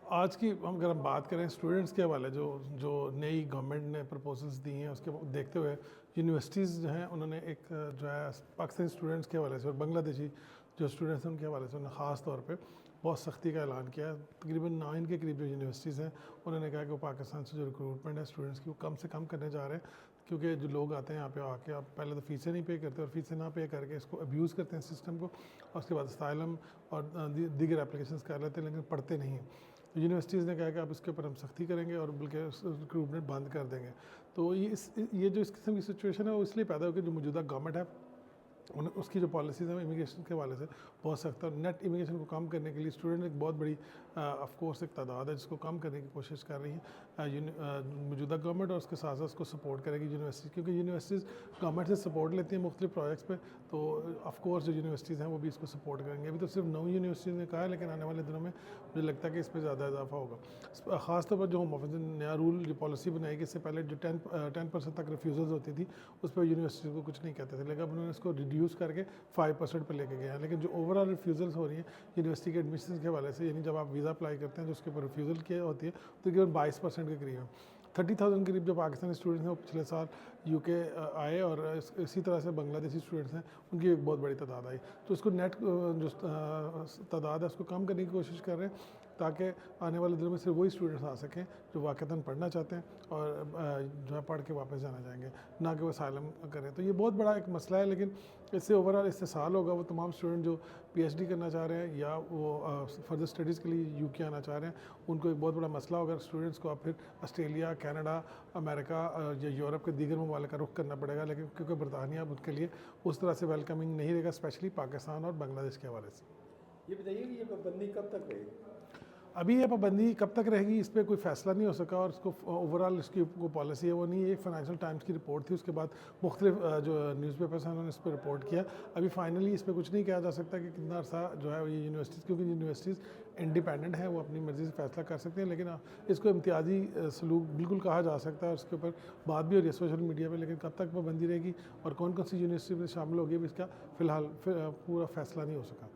आज की अगर हम बात करें स्टूडेंट्स के हवाले जो जो नई गवर्नमेंट ने प्रपोजल्स दी हैं उसके देखते हुए यूनिवर्सिटीज़ जो हैं उन्होंने एक जो है पाकिस्तानी स्टूडेंट्स के हवाले से और बांग्लादेशी जो स्टूडेंट्स हैं उनके हवाले से उन्होंने ख़ास तौर पे बहुत सख्ती का ऐलान किया। तकरीबन 9 के करीब जो यूनिवर्सिटीज़ हैं उन्होंने कहा कि वो पाकिस्तान से जो रिक्रूटमेंट है स्टूडेंट्स की वो कम से कम करने जा रहे हैं, क्योंकि जो लोग आते हैं यहाँ पे आके आप पहले तो फ़ीसें नहीं पे करते और फ़ीसें ना पे करके इसको अब्यूज़ करते हैं सिस्टम को, और उसके बाद असाइलम और दीगर एप्लीकेशंस कर लेते हैं लेकिन पढ़ते नहीं हैं। तो यूनिवर्सिटीज़ ने कहा कि आप इसके ऊपर हम सख्ती करेंगे और बल्कि रिक्रूटमेंट बंद कर देंगे। तो ये जो इस किस्म की सिचुएशन है वो इसलिए पैदा हो कि जो मौजूदा गवर्नमेंट है उसकी जो पॉलिसीज़ हैं इमिग्रेशन के हवाले से बहुत सख्त है। और नेट इमिग्रेशन को कम करने के लिए स्टूडेंट एक बहुत बड़ी ऑफ कोर्स एक तादाद है जिसको कम करने की कोशिश कर रही है मौजूदा गवर्नमेंट, और उसके साथ साथ उसको सपोर्ट करेगी यूनिवर्सिटी, क्योंकि यूनिवर्सिटीज़ गवर्नमेंट से सपोर्ट लेती हैं मुख्तलिफ प्रोजेक्ट्स पे। तो ऑफ कोर्स जो यूनिवर्सिटीज़ हैं वो भी इसको सपोर्ट करेंगे। अभी तो सिर्फ 9 यूनिवर्सिटीज़ ने कहा है, लेकिन आने वाले दिनों में मुझे लगता है कि इस पर ज़्यादा इजाफा होगा। ख़ासतौर पर जो होम ऑफिस ने नया रूल जो पॉलिसी बनाई कि इससे पहले जो 10% तक रिफ्यूज़ल्स होती थी उस पर यूनिवर्सिटी को कुछ नहीं कहते थे, लेकिन अब उन्होंने इसको रिड्यूस करके 5% पे लेके गए हैं। लेकिन जो ओवरऑल रिफ्यूज़ल्स हो रही हैं यूनिवर्सिटी के एडमिशन के हवाले से, यानी जब आप वीज़ा अप्लाई करते हैं जो उसके ऊपर रिफ्यूज़ल किया होती है तो तकरीबन 22% के करीब है। 30,000 के करीब जो पाकिस्तानी स्टूडेंट्स हैं वो पिछले साल यूके आए, और इसी तरह से बांग्लादेशी स्टूडेंट्स हैं उनकी एक बहुत बड़ी तादाद आई। तो उसको नेट जो तादाद है उसको कम करने की कोशिश कर रहे हैं ताकि आने वाले दिनों में सिर्फ वही स्टूडेंट्स आ सकें जो वाक़तन पढ़ना चाहते हैं और जो है पढ़ के वापस जाना चाहेंगे, ना कि वो असाइलम करें। तो ये बहुत बड़ा एक मसला है, लेकिन इससे ओवरऑल इस्तेसाल होगा वो तमाम स्टूडेंट जो पीएचडी करना चाह रहे हैं या वो फर्दर स्टडीज़ के लिए यूके आना चाह रहे हैं, उनको एक बहुत बड़ा मसला होगा। स्टूडेंट्स को अब फिर ऑस्ट्रेलिया, कनाडा, अमेरिका या यूरोप के दीगर ममालिक का रुख करना पड़ेगा, लेकिन क्योंकि बरतानिया अब उनके लिए उस तरह से वेलकमिंग नहीं रहेगा, स्पेशली पाकिस्तान और बांग्लादेश के हवाले से। ये बताइए कि ये पाबंदी कब तक रहेगी? अभी ये पाबंदी कब तक रहेगी इस पर कोई फैसला नहीं हो सका, और इसको ओवरऑल इसकी जो पॉलिसी है वो नहीं है। एक फाइनेंशियल टाइम्स की रिपोर्ट थी, उसके बाद मुख्तलिफ जो न्यूज़पेपर्स हैं उन्होंने इस पर रिपोर्ट किया। अभी फाइनली इस पर कुछ नहीं कहा जा सकता कि कितना अर्सा जो है ये यूनिवर्सिटीज़, क्योंकि यूनिवर्सिटीज़ इंडिपेंडेंट है, वो अपनी मर्ज़ी से फैसला कर सकते हैं, लेकिन इसको इम्तियाजी सलूक बिल्कुल कहा जा सकता है। उसके ऊपर बात भी हो रही है सोशल मीडिया पर, लेकिन कब तक पाबंदी रहेगी और कौन कौन सी यूनिवर्सिटी में शामिल होगी अभी इसका फ़िलहाल पूरा फैसला नहीं हो सका।